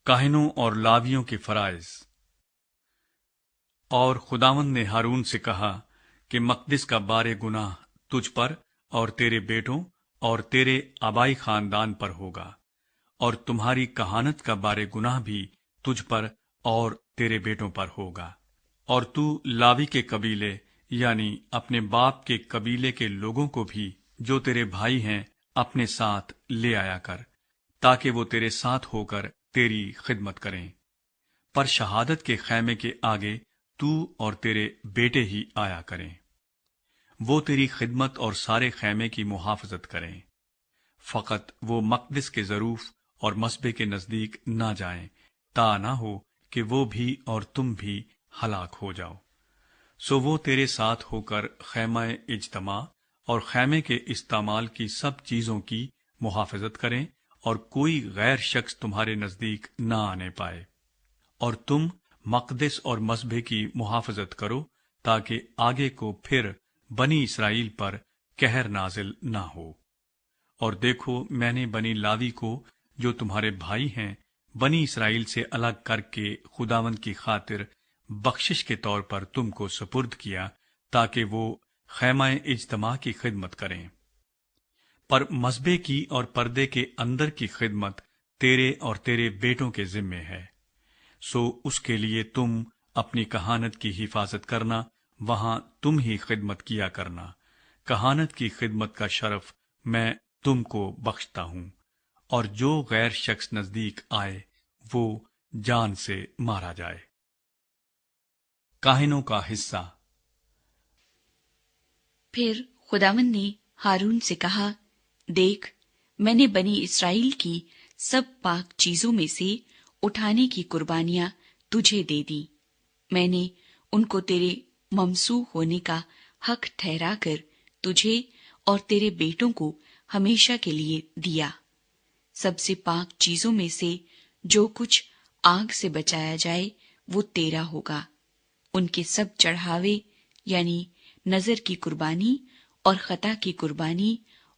کاہنوں اور لاویوں کے فرائض۔ اور خداوند نے ہارون سے کہا کہ مقدس کا بار گناہ تجھ پر اور تیرے بیٹوں اور تیرے آبائی خاندان پر ہوگا، اور تمہاری کہانت کا بار گناہ بھی تجھ پر اور تیرے بیٹوں پر ہوگا، اور تو لاوی کے قبیلے یعنی اپنے باپ کے قبیلے کے لوگوں کو بھی جو تیرے بھائی ہیں اپنے ساتھ لے آیا کر، تاکہ وہ تیرے ساتھ ہو کر تیری خدمت کریں۔ پر شہادت کے خیمے کے آگے تو اور تیرے بیٹے ہی آیا کریں، وہ تیری خدمت اور سارے خیمے کی محافظت کریں۔ فقط وہ مقدس کے ظروف اور مصبے کے نزدیک نہ جائیں، تا نہ ہو کہ وہ بھی اور تم بھی ہلاک ہو جاؤ۔ سو وہ تیرے ساتھ ہو کر خیمہ اجتماع اور خیمے کے استعمال کی سب چیزوں کی محافظت کریں، اور کوئی غیر شخص تمہارے نزدیک نہ آنے پائے۔ اور تم مقدس اور مذبح کی محافظت کرو، تاکہ آگے کو پھر بنی اسرائیل پر قہر نازل نہ ہو۔ اور دیکھو، میں نے بنی لاوی کو جو تمہارے بھائی ہیں بنی اسرائیل سے الگ کر کے خداوند کی خاطر بخشش کے طور پر تم کو سپرد کیا، تاکہ وہ خیمہ اجتماع کی خدمت کریں۔ پر مذبح کی اور پردے کے اندر کی خدمت تیرے اور تیرے بیٹوں کے ذمے ہے، سو اس کے لیے تم اپنی کہانت کی حفاظت کرنا، وہاں تم ہی خدمت کیا کرنا۔ کہانت کی خدمت کا شرف میں تم کو بخشتا ہوں، اور جو غیر شخص نزدیک آئے وہ جان سے مارا جائے۔ کاہنوں کا حصہ۔ پھر خداوند نے ہارون سے کہا، دیکھ، میں نے بنی اسرائیل کی سب پاک چیزوں میں سے اٹھانے کی قربانیاں تجھے دے دی۔ میں نے ان کو تیرے ممسوح ہونے کا حق ٹھہرا کر تجھے اور تیرے بیٹوں کو ہمیشہ کے لیے دیا۔ سب سے پاک چیزوں میں سے جو کچھ آگ سے بچایا جائے وہ تیرا ہوگا۔ ان کے سب چڑھاوے یعنی نذر کی قربانی اور خطا کی قربانی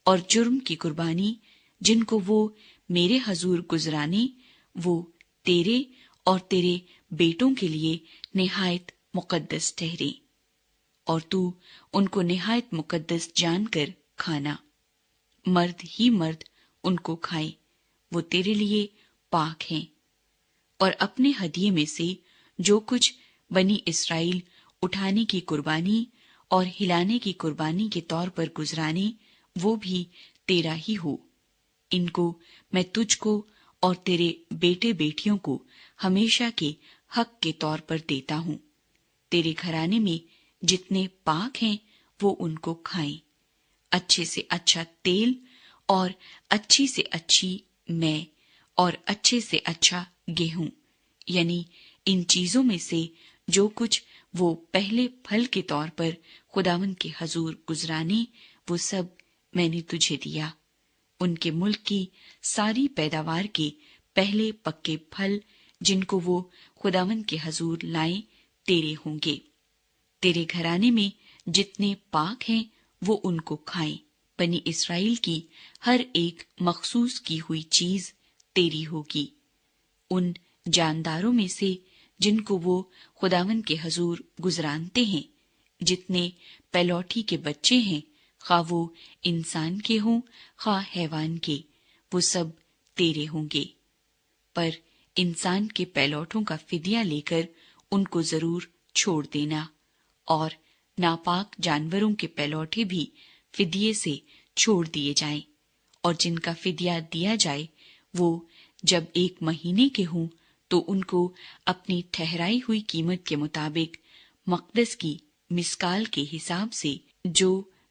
اور جرم کی قربانی جن کو وہ میرے حضور گزرانے، وہ تیرے اور تیرے بیٹوں کے لیے نہایت مقدس ٹھہرے، اور تو ان کو نہایت مقدس جان کر کھانا۔ مرد ہی مرد ان کو کھائیں، وہ تیرے لیے پاک ہیں۔ اور اپنے ہدیے میں سے جو کچھ بنی اسرائیل اٹھانے کی قربانی اور ہلانے کی قربانی کے طور پر گزرانے، وہ بھی تیرا ہی ہو۔ ان کو میں تجھ کو اور تیرے بیٹے بیٹیوں کو ہمیشہ کے حق کے طور پر دیتا ہوں۔ تیرے گھرانے میں جتنے پاک ہیں وہ ان کو کھائیں۔ اچھے سے اچھا تیل اور اچھی سے اچھی مے اور اچھے سے اچھا گیہوں، یعنی ان چیزوں میں سے جو کچھ وہ پہلے پھل کے طور پر خداوند کے حضور گزرانے، وہ سب میں نے تجھے دیا۔ ان کے ملک کی ساری پیداوار کے پہلے پکے پھل جن کو وہ خداوند کے حضور لائیں تیرے ہوں گے۔ تیرے گھرانے میں جتنے پاک ہیں وہ ان کو کھائیں۔ بنی اسرائیل کی ہر ایک مخصوص کی ہوئی چیز تیری ہوگی۔ ان جانداروں میں سے جن کو وہ خداوند کے حضور گزرانتے ہیں، جتنے پیلوٹی کے بچے ہیں، خواہ وہ انسان کے ہوں خواہ حیوان کے، وہ سب تیرے ہوں گے۔ پر انسان کے پیلوٹوں کا فدیہ لے کر ان کو ضرور چھوڑ دینا، اور ناپاک جانوروں کے پیلوٹے بھی فدیے سے چھوڑ دیے جائیں، اور جن کا فدیہ دیا جائے وہ جب 1 مہینے کے ہوں تو ان کو اپنی ٹھہرائی ہوئی قیمت کے مطابق مقدس کی مسکال کے حساب سے جو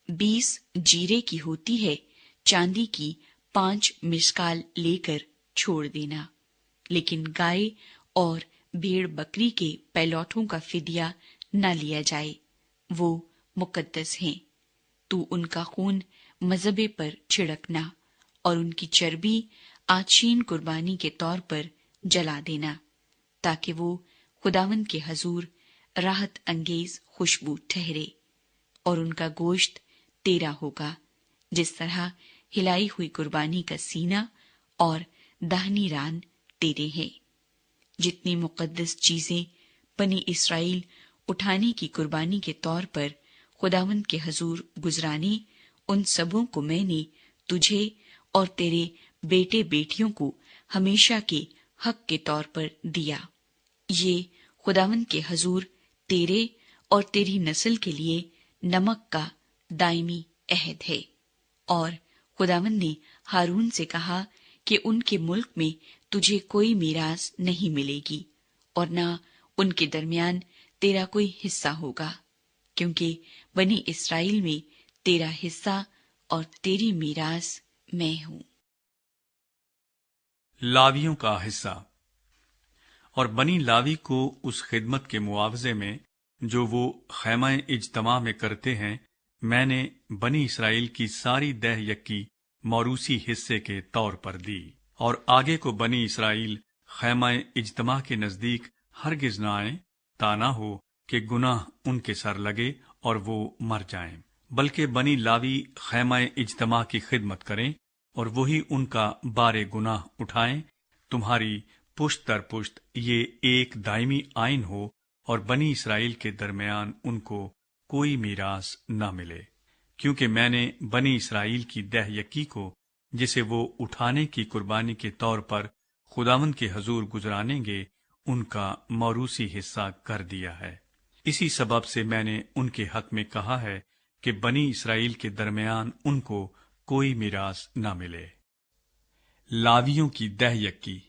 20 جیرے کی ہوتی ہے، چاندی کی 5 مسکال لے کر چھوڑ دینا۔ لیکن گائے اور بھیڑ بکری کے پیلوٹوں کا فدیہ نہ لیا جائے، وہ مقدس ہیں۔ تو ان کا خون مذبے پر چھڑکنا اور ان کی چربی آچین قربانی کے طور پر جلا دینا، تاکہ وہ خداوند کے حضور راحت انگیز خوشبو ٹھہرے۔ اور ان کا گوشت تیرا ہوگا، جس طرح ہلائی ہوئی قربانی کا سینہ اور دہنی ران تیرے ہیں۔ جتنی مقدس چیزیں بنی اسرائیل اٹھانے کی قربانی کے طور پر خداوند کے حضور گزرانے، ان سبوں کو میں نے تجھے اور تیرے بیٹے بیٹیوں کو ہمیشہ کے حق کے طور پر دیا۔ یہ خداوند کے حضور تیرے اور تیری نسل کے لیے نمک کا دائمی عہد ہے۔ اور خداوند نے ہارون سے کہا کہ ان کے ملک میں تجھے کوئی میراث نہیں ملے گی اور نہ ان کے درمیان تیرا کوئی حصہ ہوگا، کیونکہ بنی اسرائیل میں تیرا حصہ اور تیری میراث میں ہوں۔ لاویوں کا حصہ۔ اور بنی لاوی کو اس خدمت کے معاوضے میں جو وہ خیمہ اجتماع میں کرتے ہیں، میں نے بنی اسرائیل کی ساری دہ یکی موروثی حصے کے طور پر دی۔ اور آگے کو بنی اسرائیل خیمہ اجتماع کے نزدیک ہرگز نہ آئیں، تا نہ ہو کہ گناہ ان کے سر لگے اور وہ مر جائیں، بلکہ بنی لاوی خیمہ اجتماع کی خدمت کریں اور وہی ان کا بار گناہ اٹھائیں۔ تمہاری پشت در پشت یہ ایک دائمی آئین ہو اور بنی اسرائیل کے درمیان ان کو کوئی میراث نہ ملے، کیونکہ میں نے بنی اسرائیل کی دہ یکی کو، جسے وہ اٹھانے کی قربانی کے طور پر خداوند کے حضور گزرانیں گے، ان کا موروثی حصہ کر دیا ہے۔ اسی سبب سے میں نے ان کے حق میں کہا ہے کہ بنی اسرائیل کے درمیان ان کو کوئی میراث نہ ملے۔ لاویوں کی دہ یکی۔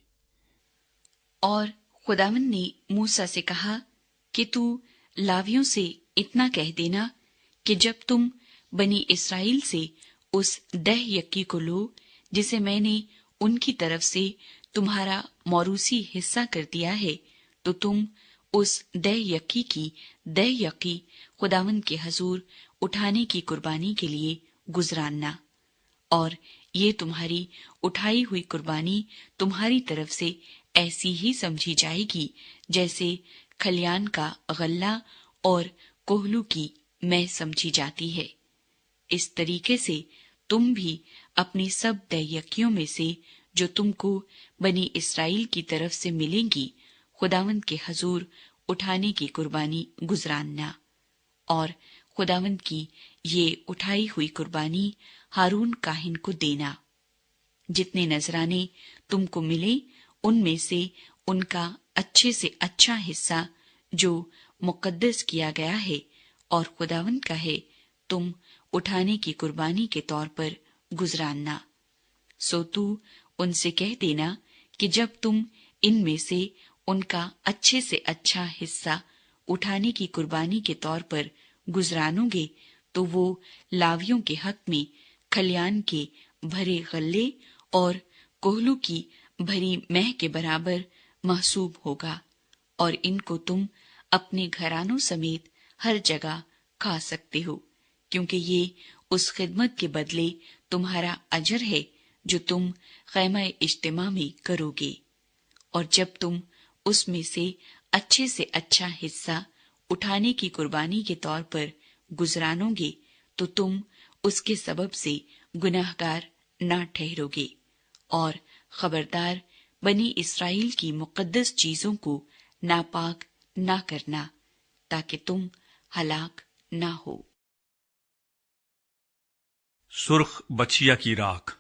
اور خداوند نے موسیٰ سے کہا کہ تو لاویوں سے اتنا کہہ دینا کہ جب تم بنی اسرائیل سے اس دہ یکی کو لو جسے میں نے ان کی طرف سے تمہارا موروثی حصہ کر دیا ہے، تو تم اس دہ یکی کی دہ یکی خداوند کے حضور اٹھانے کی قربانی کے لیے گزراننا، اور یہ تمہاری اٹھائی ہوئی قربانی تمہاری طرف سے ایسی ہی سمجھی جائے گی جیسے کھلیان کا غلہ اور کوہلو کی مہ سمجھی جاتی ہے۔ اس طریقے سے تم بھی اپنی سب دہ یکیوں میں سے جو تم کو بنی اسرائیل کی طرف سے ملیں گی، خداوند کے حضور اٹھانے کی قربانی گزراننا، اور خداوند کی یہ اٹھائی ہوئی قربانی ہارون کاہن کو دینا۔ جتنے نذرانے تم کو ملے ان میں سے ان کا اچھے سے اچھا حصہ جو مقدس کیا گیا ہے اور خداوند کا ہے، تم اٹھانے کی قربانی کے طور پر گزراننا۔ سو تو ان سے کہہ دینا کہ جب تم ان میں سے ان کا اچھے سے اچھا حصہ اٹھانے کی قربانی کے طور پر گزرانو گے تو وہ لاویوں کے حق میں کھلیان کے بھرے غلے اور کوہلو کی بھری مہ کے برابر محسوب ہوگا، اور ان کو تم اپنے گھرانوں سمیت ہر جگہ کھا سکتے ہو، کیونکہ یہ اس خدمت کے بدلے تمہارا اجر ہے جو تم خیمہ اجتماع میں کرو گے۔ اور جب تم اس میں سے اچھے اچھا حصہ اٹھانے کی قربانی کے طور پر گزرانو گے تو تم اس کے سبب سے گناہگار نہ ٹھہرو گے، اور خبردار بنی اسرائیل کی مقدس چیزوں کو ناپاک نہ کرنا، تاکہ تم ہلاک نہ ہو۔ سرخ بچھیا کی راکھ۔